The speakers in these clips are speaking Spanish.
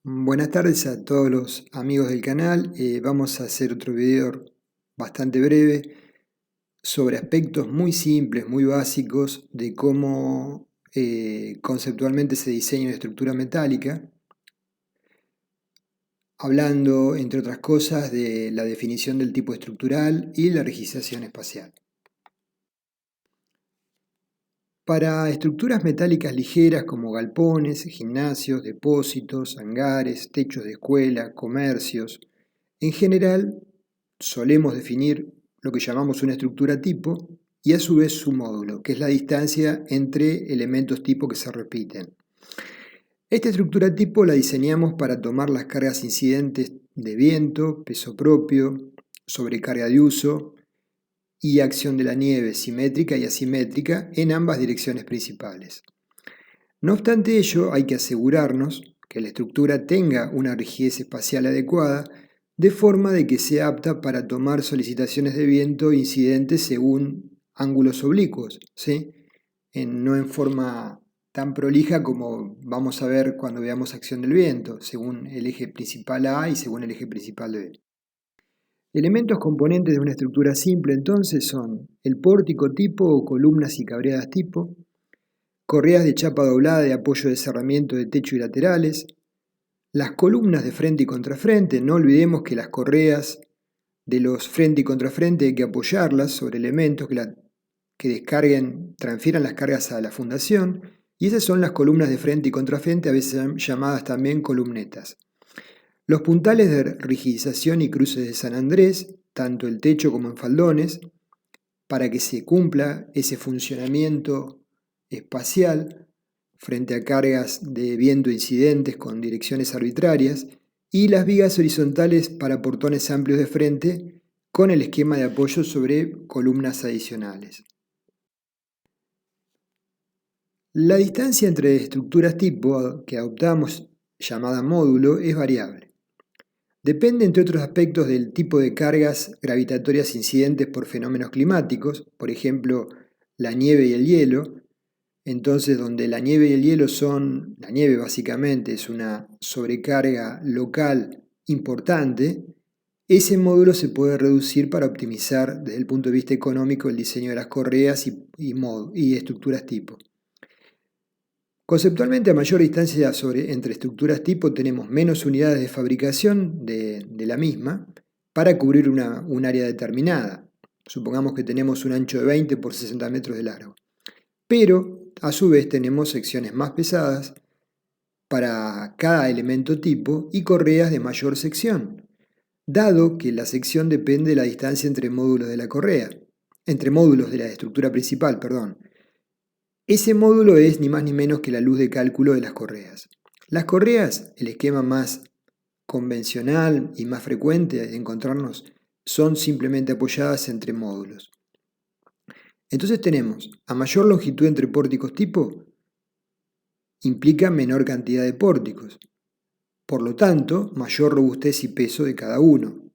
Buenas tardes a todos los amigos del canal. Vamos a hacer otro video bastante breve sobre aspectos muy simples, muy básicos de cómo conceptualmente se diseña una estructura metálica, hablando, entre otras cosas, de la definición del tipo estructural y la rigidización espacial. Para estructuras metálicas ligeras como galpones, gimnasios, depósitos, hangares, techos de escuela, comercios, en general solemos definir lo que llamamos una estructura tipo y a su vez su módulo, que es la distancia entre elementos tipo que se repiten. Esta estructura tipo la diseñamos para tomar las cargas incidentes de viento, peso propio, sobrecarga de uso y acción de la nieve simétrica y asimétrica en ambas direcciones principales. No obstante ello, hay que asegurarnos que la estructura tenga una rigidez espacial adecuada, de forma de que sea apta para tomar solicitaciones de viento incidentes según ángulos oblicuos, ¿sí? No en forma tan prolija como vamos a ver cuando veamos acción del viento, según el eje principal A y según el eje principal B. Elementos componentes de una estructura simple entonces son el pórtico tipo o columnas y cabreadas tipo, correas de chapa doblada de apoyo de cerramiento de techo y laterales, las columnas de frente y contrafrente. No olvidemos que las correas de los frente y contrafrente hay que apoyarlas sobre elementos que transfieran las cargas a la fundación, y esas son las columnas de frente y contrafrente, a veces llamadas también columnetas. Los puntales de rigidización y cruces de San Andrés, tanto el techo como en faldones, para que se cumpla ese funcionamiento espacial frente a cargas de viento incidentes con direcciones arbitrarias, y las vigas horizontales para portones amplios de frente con el esquema de apoyo sobre columnas adicionales. La distancia entre estructuras tipo que adoptamos, llamada módulo, es variable. Depende, entre otros aspectos, del tipo de cargas gravitatorias incidentes por fenómenos climáticos, por ejemplo, la nieve y el hielo. Entonces, donde la nieve y el hielo la nieve básicamente es una sobrecarga local importante, ese módulo se puede reducir para optimizar desde el punto de vista económico el diseño de las correas y estructuras tipo. Conceptualmente, a mayor distancia entre estructuras tipo tenemos menos unidades de fabricación de la misma para cubrir un área determinada. Supongamos que tenemos un ancho de 20 por 60 metros de largo. Pero, a su vez, tenemos secciones más pesadas para cada elemento tipo y correas de mayor sección, dado que la sección depende de la distancia entre módulos de la estructura principal, perdón. Ese módulo es ni más ni menos que la luz de cálculo de las correas. Las correas, el esquema más convencional y más frecuente de encontrarnos, son simplemente apoyadas entre módulos. Entonces tenemos, a mayor longitud entre pórticos tipo, implica menor cantidad de pórticos. Por lo tanto, mayor robustez y peso de cada uno.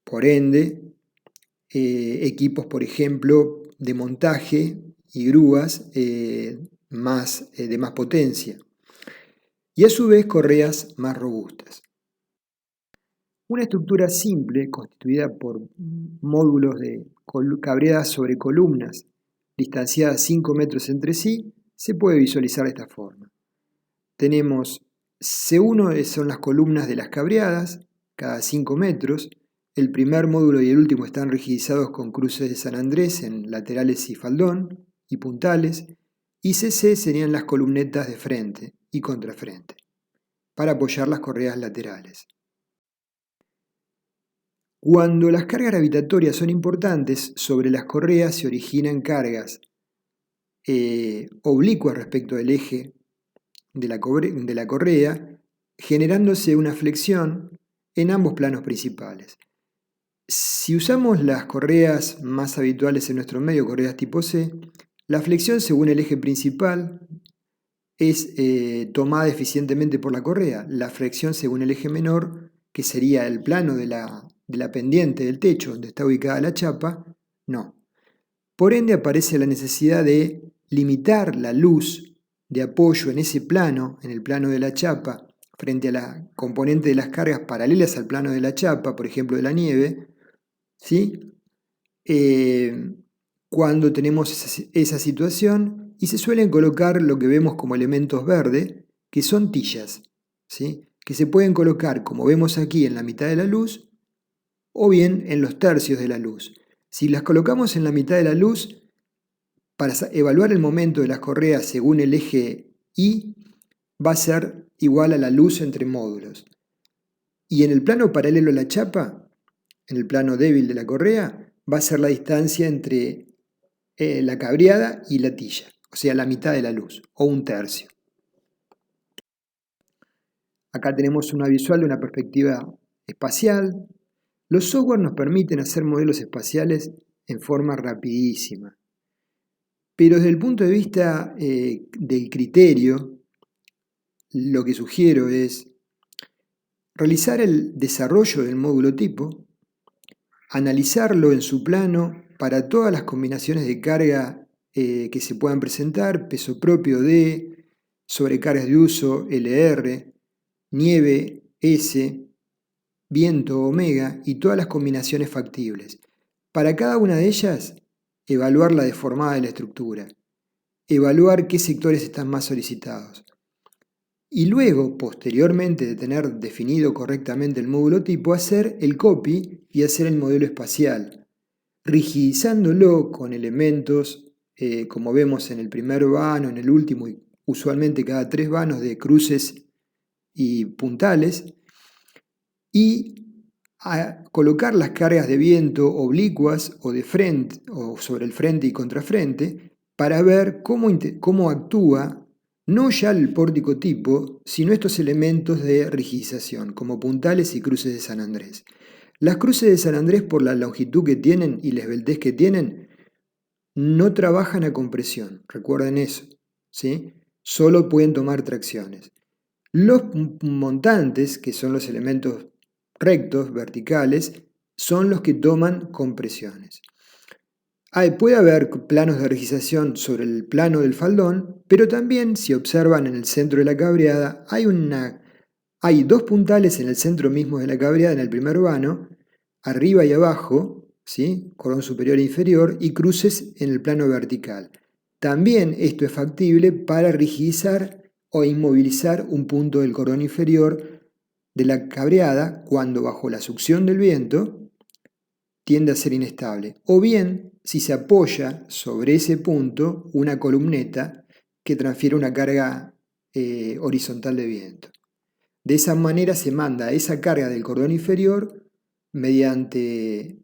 Por ende, equipos, por ejemplo, de montaje y grúas de más potencia. Y a su vez, correas más robustas. Una estructura simple, constituida por módulos de cabreadas sobre columnas, distanciadas 5 metros entre sí, se puede visualizar de esta forma. Tenemos C1 son las columnas de las cabreadas, cada 5 metros. El primer módulo y el último están rigidizados con cruces de San Andrés en laterales y faldón y puntales. Y CC serían las columnetas de frente y contrafrente, para apoyar las correas laterales. Cuando las cargas gravitatorias son importantes, sobre las correas se originan cargas oblicuas respecto del eje de la correa, generándose una flexión en ambos planos principales. Si usamos las correas más habituales en nuestro medio, correas tipo C, la flexión según el eje principal es tomada eficientemente por la correa. La flexión según el eje menor, que sería el plano de la pendiente del techo donde está ubicada la chapa, no. Por ende aparece la necesidad de limitar la luz de apoyo en ese plano, en el plano de la chapa, frente a la componente de las cargas paralelas al plano de la chapa, por ejemplo de la nieve, ¿sí? Cuando tenemos esa situación, y se suelen colocar lo que vemos como elementos verdes, que son tillas, ¿sí? Que se pueden colocar, como vemos aquí, en la mitad de la luz, o bien en los tercios de la luz. Si las colocamos en la mitad de la luz, para evaluar el momento de las correas según el eje Y, va a ser igual a la luz entre módulos. Y en el plano paralelo a la chapa, en el plano débil de la correa, va a ser la distancia entre la cabreada y la tilla, o sea, la mitad de la luz, o un tercio. Acá tenemos una visual de una perspectiva espacial. Los software nos permiten hacer modelos espaciales en forma rapidísima. Pero desde el punto de vista del criterio, lo que sugiero es realizar el desarrollo del módulo tipo, analizarlo en su plano para todas las combinaciones de carga que se puedan presentar, peso propio D, sobrecargas de uso LR, nieve S, viento omega y todas las combinaciones factibles. Para cada una de ellas, evaluar la deformada de la estructura, evaluar qué sectores están más solicitados. Y luego, posteriormente de tener definido correctamente el módulo tipo, hacer el copy y hacer el modelo espacial, rigidizándolo con elementos, como vemos en el primer vano, en el último, y usualmente cada 3 vanos de cruces y puntales, y a colocar las cargas de viento oblicuas o de frente, o sobre el frente y contrafrente, para ver cómo actúa no ya el pórtico tipo, sino estos elementos de rigidización, como puntales y cruces de San Andrés. Las cruces de San Andrés, por la longitud que tienen y la esbeltez que tienen, no trabajan a compresión, recuerden eso, ¿sí? Solo pueden tomar tracciones. Los montantes, que son los elementos rectos, verticales, son los que toman compresiones. Puede haber planos de rigidización sobre el plano del faldón, pero también, si observan en el centro de la cabreada, hay 2 puntales en el centro mismo de la cabreada, en el primer vano, arriba y abajo, ¿sí? Cordón superior e inferior, y cruces en el plano vertical. También esto es factible para rigidizar o inmovilizar un punto del cordón inferior de la cabreada cuando bajo la succión del viento tiende a ser inestable, o bien si se apoya sobre ese punto una columneta que transfiere una carga horizontal de viento. De esa manera se manda esa carga del cordón inferior mediante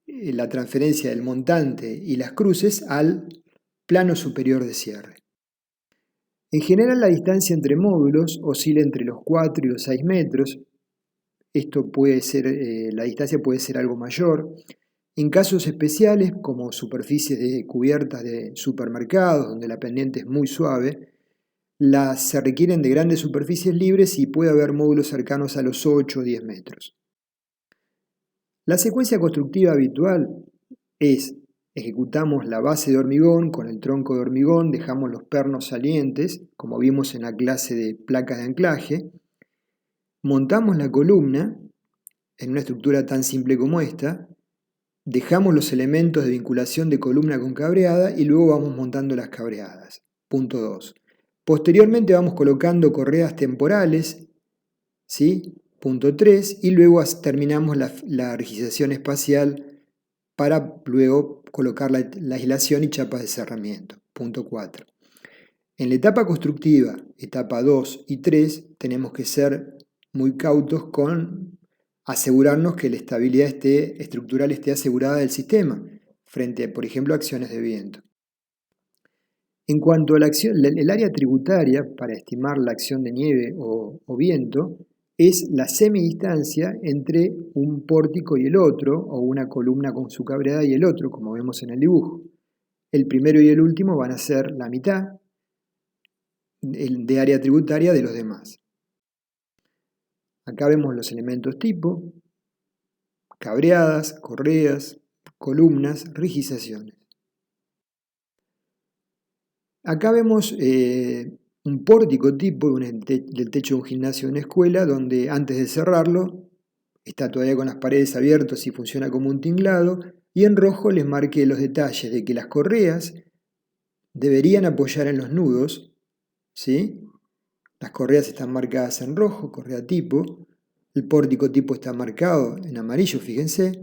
la transferencia del montante y las cruces al plano superior de cierre. En general la distancia entre módulos oscila entre los 4 y los 6 metros. Esto puede ser, la distancia puede ser algo mayor. En casos especiales, como superficies cubiertas de supermercados, donde la pendiente es muy suave, se requieren de grandes superficies libres y puede haber módulos cercanos a los 8 o 10 metros. La secuencia constructiva habitual es: ejecutamos la base de hormigón con el tronco de hormigón, dejamos los pernos salientes, como vimos en la clase de placas de anclaje, montamos la columna en una estructura tan simple como esta, dejamos los elementos de vinculación de columna con cabreada y luego vamos montando las cabreadas. Punto 2. Posteriormente vamos colocando correas temporales, ¿sí? Punto 3. Y luego terminamos la rigidización espacial para luego colocar la aislación y chapas de cerramiento. Punto 4. En la etapa constructiva, etapa 2 y 3, tenemos que ser muy cautos con asegurarnos que la estabilidad estructural esté asegurada del sistema, frente, por ejemplo, a acciones de viento. En cuanto a el área tributaria para estimar la acción de nieve o viento, es la semidistancia entre un pórtico y el otro, o una columna con su cabreada y el otro, como vemos en el dibujo. El primero y el último van a ser la mitad de área tributaria de los demás. Acá vemos los elementos tipo, cabreadas, correas, columnas, rigidizaciones. Acá vemos un pórtico tipo del techo de un gimnasio de una escuela, donde antes de cerrarlo está todavía con las paredes abiertas y funciona como un tinglado, y en rojo les marqué los detalles de que las correas deberían apoyar en los nudos, ¿sí? Las correas están marcadas en rojo, correa tipo, el pórtico tipo está marcado en amarillo, fíjense,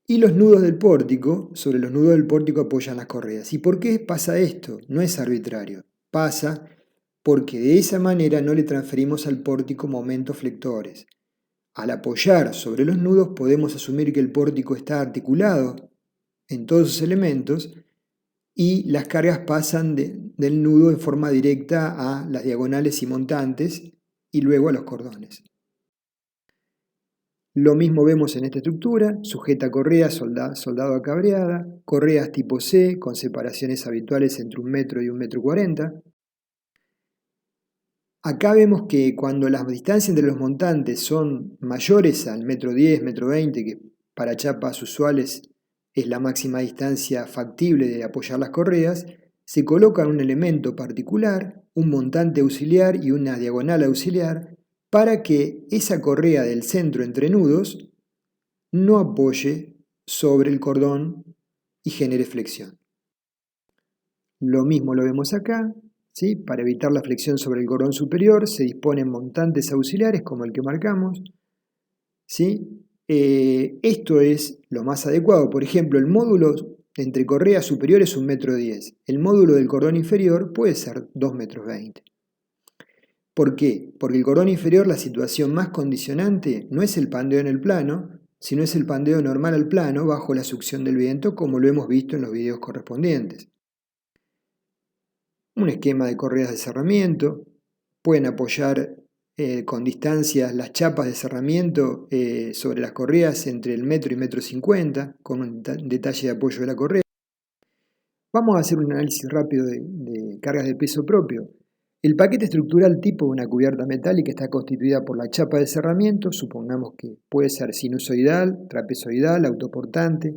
y los nudos del pórtico, sobre los nudos del pórtico apoyan las correas. ¿Y por qué pasa esto? No es arbitrario, pasa porque de esa manera no le transferimos al pórtico momentos flectores. Al apoyar sobre los nudos podemos asumir que el pórtico está articulado en todos sus elementos y las cargas pasan del nudo en forma directa a las diagonales y montantes y luego a los cordones. Lo mismo vemos en esta estructura: sujeta correa, soldado a cabreada, correas tipo C con separaciones habituales entre 1 metro y 1,40 m. Acá vemos que cuando las distancias entre los montantes son mayores al 1,10 m, 1,20 m, que para chapas usuales es la máxima distancia factible de apoyar las correas, se coloca un elemento particular, un montante auxiliar y una diagonal auxiliar, para que esa correa del centro entre nudos no apoye sobre el cordón y genere flexión. Lo mismo lo vemos acá, ¿sí? Para evitar la flexión sobre el cordón superior se disponen montantes auxiliares como el que marcamos, ¿sí? Esto es lo más adecuado. Por ejemplo, el módulo entre correa superior es 1,10 m. El módulo del cordón inferior puede ser 2,20 m. ¿Por qué? Porque el cordón inferior, la situación más condicionante no es el pandeo en el plano, sino es el pandeo normal al plano bajo la succión del viento, como lo hemos visto en los videos correspondientes. Un esquema de correas de cerramiento, pueden apoyar con distancias las chapas de cerramiento sobre las correas entre el metro y 1,50 m, con un detalle de apoyo de la correa. Vamos a hacer un análisis rápido de cargas de peso propio. El paquete estructural tipo de una cubierta metálica está constituida por la chapa de cerramiento, supongamos que puede ser sinusoidal, trapezoidal, autoportante,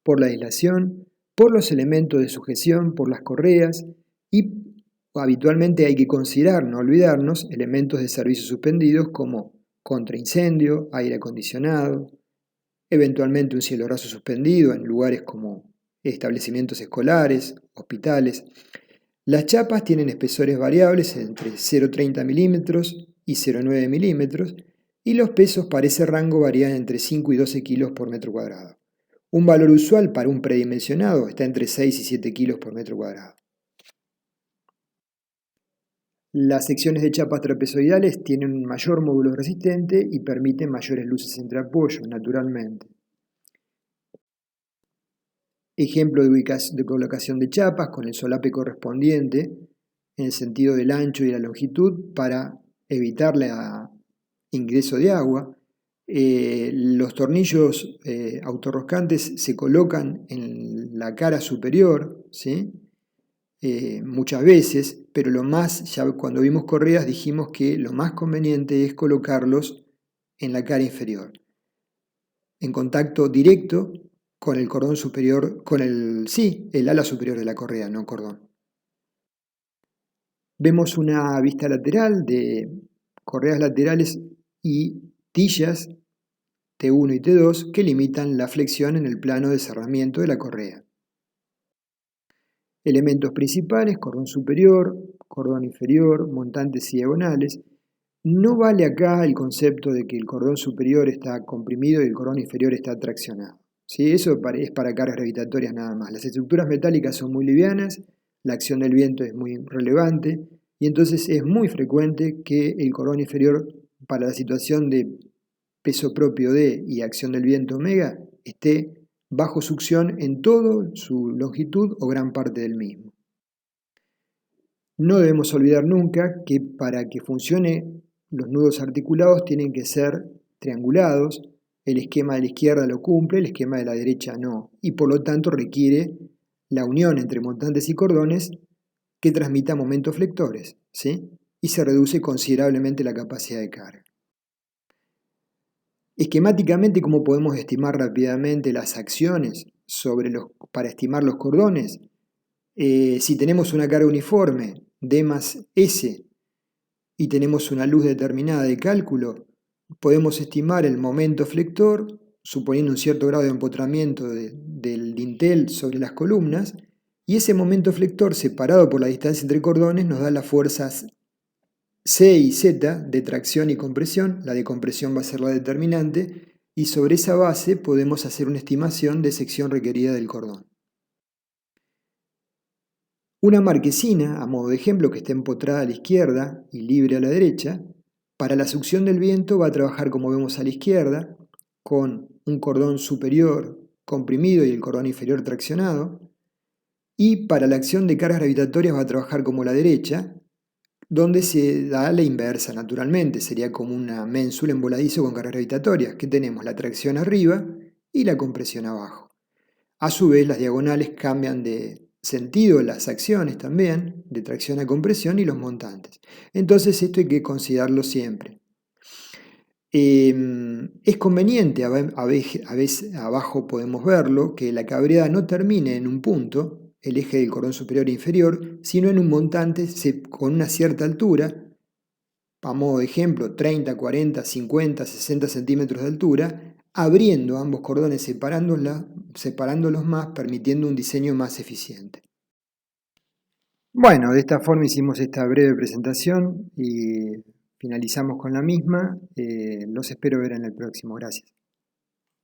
por la aislación, por los elementos de sujeción, por las correas, y habitualmente hay que considerar, no olvidarnos, elementos de servicio suspendidos como contraincendio, aire acondicionado, eventualmente un cielo raso suspendido en lugares como establecimientos escolares, hospitales. Las chapas tienen espesores variables entre 0,30 milímetros y 0,9 milímetros, y los pesos para ese rango varían entre 5 y 12 kilos por metro cuadrado. Un valor usual para un predimensionado está entre 6 y 7 kilos por metro cuadrado. Las secciones de chapas trapezoidales tienen un mayor módulo resistente y permiten mayores luces entre apoyos, naturalmente. Ejemplo de colocación de chapas con el solape correspondiente en el sentido del ancho y la longitud para evitar el ingreso de agua. Los tornillos autorroscantes se colocan en la cara superior, ¿sí? Muchas veces, pero ya cuando vimos correas dijimos que lo más conveniente es colocarlos en la cara inferior, en contacto directo con el cordón superior, el ala superior de la correa, no cordón. Vemos una vista lateral de correas laterales y tillas T1 y T2 que limitan la flexión en el plano de cerramiento de la correa. Elementos principales: cordón superior, cordón inferior, montantes y diagonales. No vale acá el concepto de que el cordón superior está comprimido y el cordón inferior está traccionado. ¿Sí? Eso es para cargas gravitatorias nada más. Las estructuras metálicas son muy livianas, la acción del viento es muy relevante y entonces es muy frecuente que el cordón inferior, para la situación de peso propio D y acción del viento omega, esté bajo succión en toda su longitud o gran parte del mismo. No debemos olvidar nunca que para que funcione los nudos articulados tienen que ser triangulados. El esquema de la izquierda lo cumple, el esquema de la derecha no, y por lo tanto requiere la unión entre montantes y cordones que transmita momentos flectores, ¿sí? Y se reduce considerablemente la capacidad de carga. Esquemáticamente, ¿cómo podemos estimar rápidamente las acciones para estimar los cordones? Si tenemos una carga uniforme D más S y tenemos una luz determinada de cálculo, podemos estimar el momento flector, suponiendo un cierto grado de empotramiento del dintel sobre las columnas, y ese momento flector separado por la distancia entre cordones nos da las fuerzas C y Z de tracción y compresión. La de compresión va a ser la determinante, y sobre esa base podemos hacer una estimación de sección requerida del cordón. Una marquesina, a modo de ejemplo, que está empotrada a la izquierda y libre a la derecha, para la succión del viento va a trabajar como vemos a la izquierda, con un cordón superior comprimido y el cordón inferior traccionado, y para la acción de cargas gravitatorias va a trabajar como la derecha, donde se da la inversa naturalmente, sería como una ménsula en voladizo con cargas gravitatorias, que tenemos la tracción arriba y la compresión abajo. A su vez, las diagonales cambian de sentido, las acciones también, de tracción a compresión y los montantes. Entonces esto hay que considerarlo siempre. Es conveniente, a veces abajo podemos verlo, que la cabrera no termine en un punto, el eje del cordón superior e inferior, sino en un montante con una cierta altura, a modo de ejemplo 30, 40, 50, 60 centímetros de altura, abriendo ambos cordones, separándolos más, permitiendo un diseño más eficiente. Bueno, de esta forma hicimos esta breve presentación y finalizamos con la misma. Los espero ver en el próximo. Gracias.